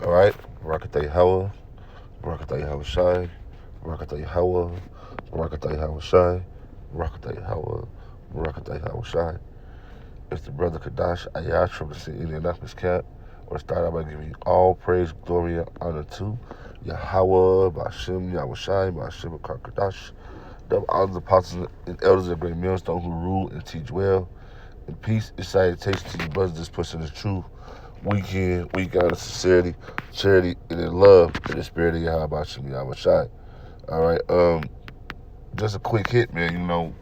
All right, Barakatay Hawa, Barakatay Hawa Shai, Barakatay Hawa, Barakatay Hawa Shai, Barakatay Hawa, Barakatay Hawa Shai. It's the brother Kadash Ayash from the city of Indianapolis camp. I want to start out by giving you all praise, glory, and honor to Yahweh, Bashim, Yahushai, Bashim, Kadash. The honors, apostles, and elders of the great millstone who rule and teach well. And peace and salutation to you brothers just pushing the truth week in, week out of sincerity, charity, and in love in the spirit of Yahweh Shem Yahweh Shai. All right, just a quick hit, man.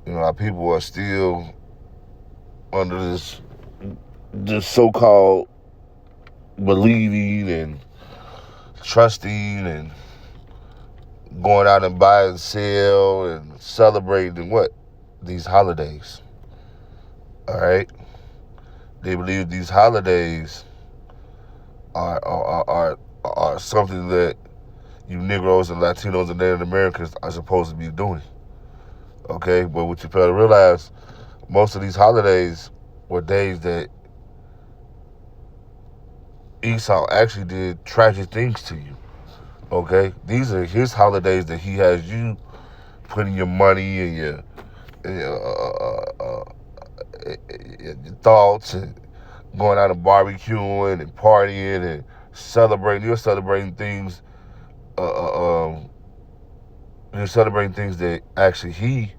Our people are still under this so-called believing and trusting and going out and buy and sell and celebrating what these holidays. All right, they believe these holidays are something that you Negroes and Latinos and Native Americans are supposed to be doing. Okay, but what you fail to realize, most of these holidays were days that Esau actually did tragic things to you. Okay, these are his holidays that he has you putting your money and your thoughts and going out and barbecuing and partying and celebrating. Uh, uh, um, you're celebrating things that actually he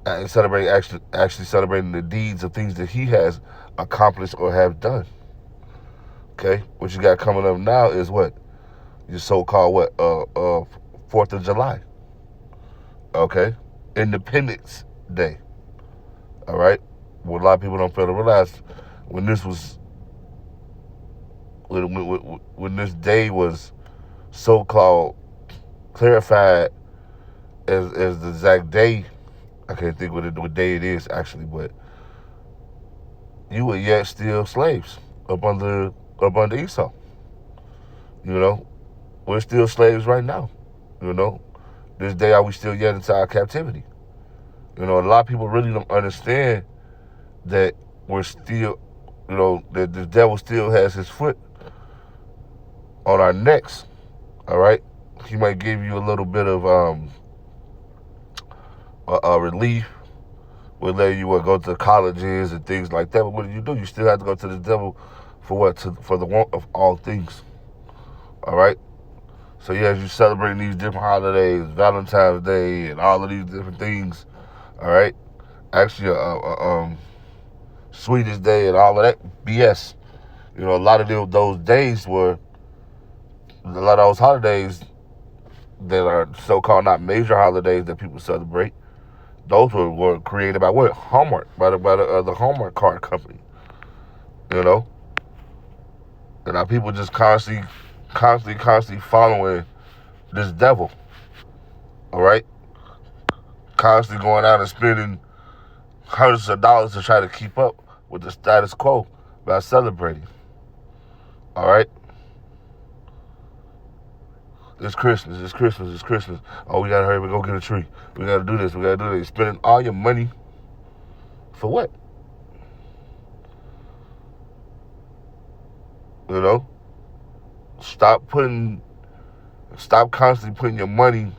actually celebrating the deeds of things that he has accomplished or have done. Okay, what you got coming up now is what your so-called Fourth of July. Okay, Independence Day. All right, what a lot of people don't fail to realize when this was when this day was so-called clarified as the exact day. I can't think what day it is actually, but you were yet still slaves up under Esau. You know, we're still slaves right now. You know, this day are we still yet into our captivity. A lot of people really don't understand that we're still, that the devil still has his foot on our necks. All right, he might give you a little bit of relief. We'll let you go to colleges and things like that. But what do? You still have to go to the devil for what? For the want of all things. All right. So yeah, as you celebrating these different holidays, Valentine's Day, and all of these different things. All right. Actually, Sweetest Day and all of that BS. A lot of those days were a lot of those holidays that are so-called not major holidays that people celebrate. Those were created by what? Hallmark, by the Hallmark card company. You know, and our people just constantly following this devil. All right, constantly going out and spending hundreds of dollars to try to keep up with the status quo by celebrating. All right, it's Christmas, it's Christmas, it's Christmas. Oh, we gotta hurry, we go get a tree. We gotta do this, we gotta do that. You're spending all your money for what? You know, stop constantly putting your money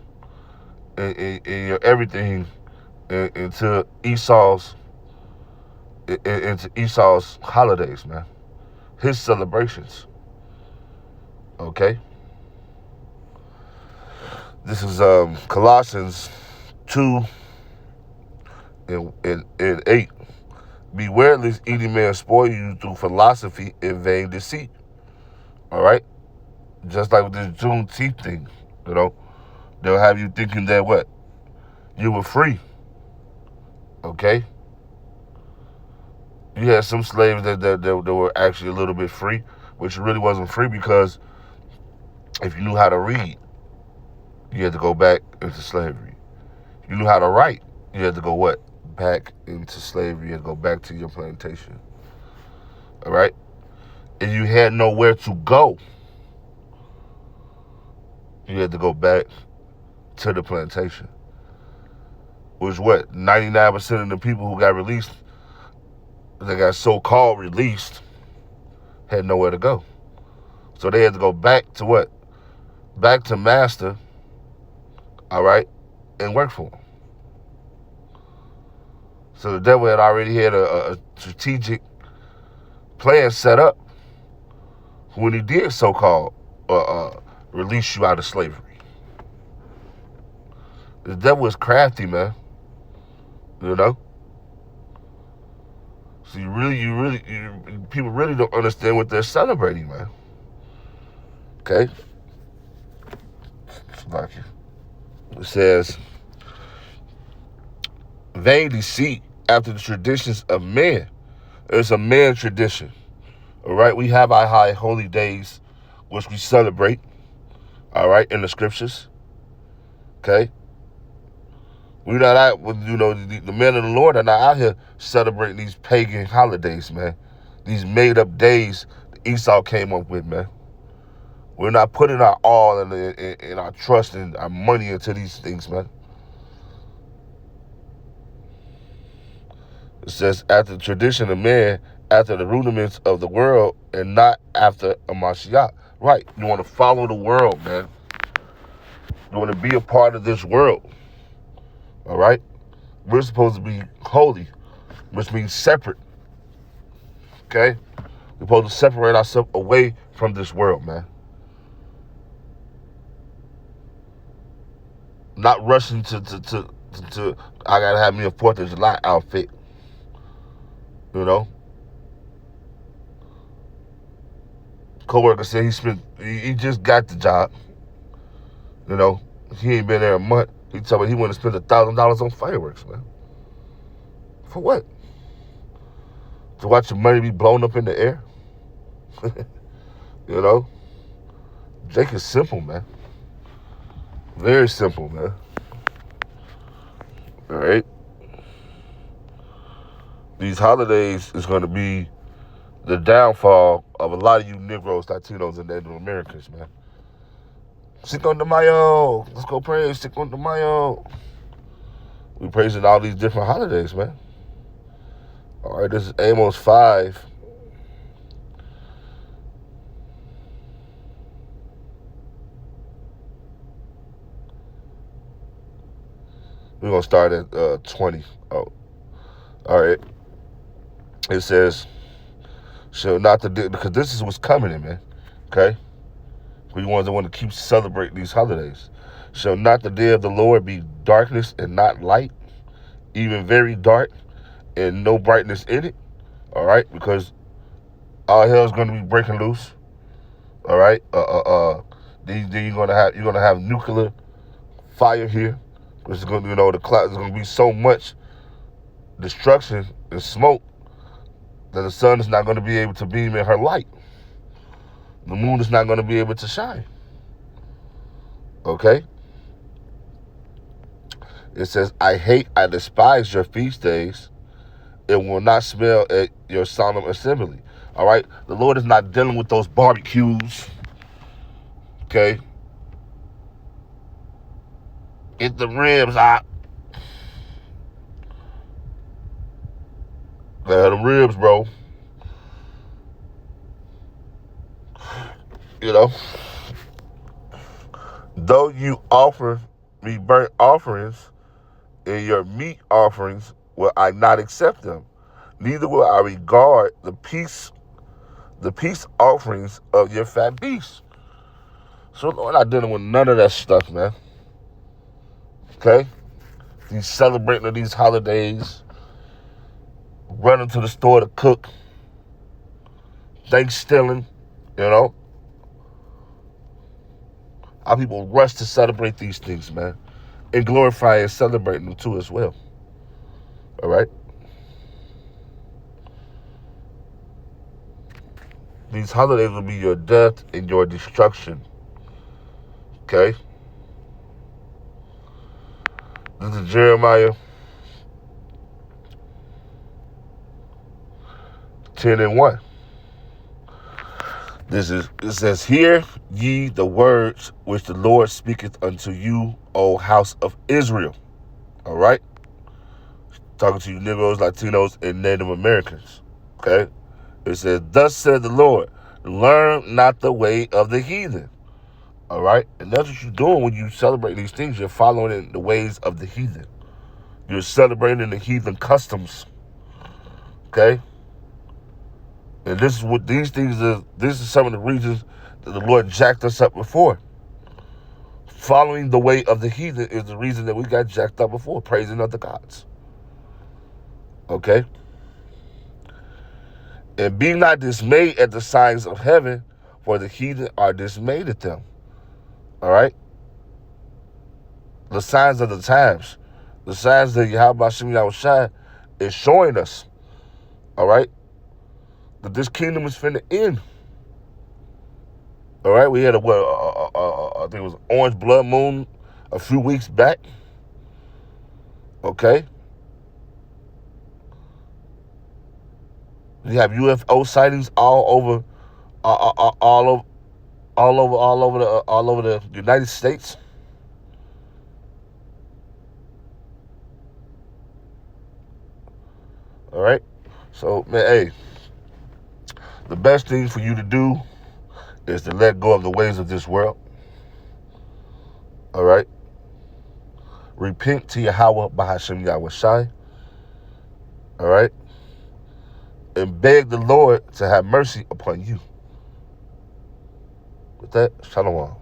in your everything into Esau's holidays, man. His celebrations. Okay? This is Colossians 2 and 8. Beware lest any man spoil you through philosophy and vain deceit. All right? Just like with this Juneteenth thing, they'll have you thinking that what? You were free. Okay? You had some slaves that were actually a little bit free, which really wasn't free because if you knew how to read, you had to go back into slavery. If you knew how to write, you had to go what? Back into slavery. You had to go back to your plantation. All right? And you had nowhere to go. You had to go back to the plantation. Which what? 99% of the people who got released they got so-called released, had nowhere to go. So they had to go back to what? Back to master, all right, and work for him. So the devil had already had a strategic plan set up when he did so-called release you out of slavery. The devil is crafty, man. You know? So people really don't understand what they're celebrating, man. Okay? It says, vain deceit after the traditions of men. It's a man tradition. All right? We have our high holy days, which we celebrate. All right? In the scriptures. Okay? We're not out, the men of the Lord are not out here celebrating these pagan holidays, man. These made-up days that Esau came up with, man. We're not putting our all and our trust and our money into these things, man. It says, after the tradition of man, after the rudiments of the world, and not after a Mashiach. Right, you want to follow the world, man. You want to be a part of this world. All right? We're supposed to be holy, which means separate. Okay? We're supposed to separate ourselves away from this world, man. Not rushing to I gotta have me a 4th of July outfit. You know? Coworker said he just got the job. You know? He ain't been there a month. He told me he wanted to spend $1,000 on fireworks, man. For what? To watch your money be blown up in the air? You know? Jake is simple, man. Very simple, man. All right? These holidays is going to be the downfall of a lot of you Negroes, Latinos, and Native Americans, man. Cinco de Mayo. Let's go praise Cinco de Mayo. We praising all these different holidays, man. All right, this is Amos 5. We're going to start at 20. Oh, all right. It says, shall not the day, because this is what's coming in, man. Okay? We ones that want to keep celebrating these holidays. Shall not the day of the Lord be darkness and not light, even very dark, and no brightness in it? All right? Because all hell is going to be breaking loose. All right? Then you're gonna have nuclear fire here. Which is going to, the cloud is going to be so much destruction and smoke that the sun is not going to be able to beam in her light. The moon is not going to be able to shine. Okay? It says, I despise your feast days. It will not smell at your solemn assembly. All right? The Lord is not dealing with those barbecues. Okay? Get the ribs out. The ribs, bro. You know? Though you offer me burnt offerings and your meat offerings, will I not accept them. Neither will I regard the peace offerings of your fat beasts. So Lord, not dealing with none of that stuff, man. Okay? These celebrating of these holidays, running to the store to cook, Thanksgiving, you know? Our people rush to celebrate these things, man. And glorify and celebrate them too as well. All right? These holidays will be your death and your destruction. Okay? This is Jeremiah 10:1. It says, hear ye the words which the Lord speaketh unto you, O house of Israel. All right? Talking to you Negroes, Latinos, and Native Americans. Okay? It says, thus said the Lord, learn not the way of the heathen. All right? And that's what you're doing when you celebrate these things. You're following in the ways of the heathen. You're celebrating the heathen customs. Okay? And this is what these things are. This is some of the reasons that the Lord jacked us up before. Following the way of the heathen is the reason that we got jacked up before, praising other gods. Okay? And be not dismayed at the signs of heaven, for the heathen are dismayed at them. All right? The signs of the times. The signs that Yahweh Shem Yahushua is showing us. All right? That this kingdom is finna end. All right? We had I think it was orange blood moon a few weeks back. Okay? You have UFO sightings all over all over the United States. All right. So, man, hey, the best thing for you to do is to let go of the ways of this world. All right. Repent to Yahweh Bahashem Yahweh Shai. All right. And beg the Lord to have mercy upon you. With that, shalom.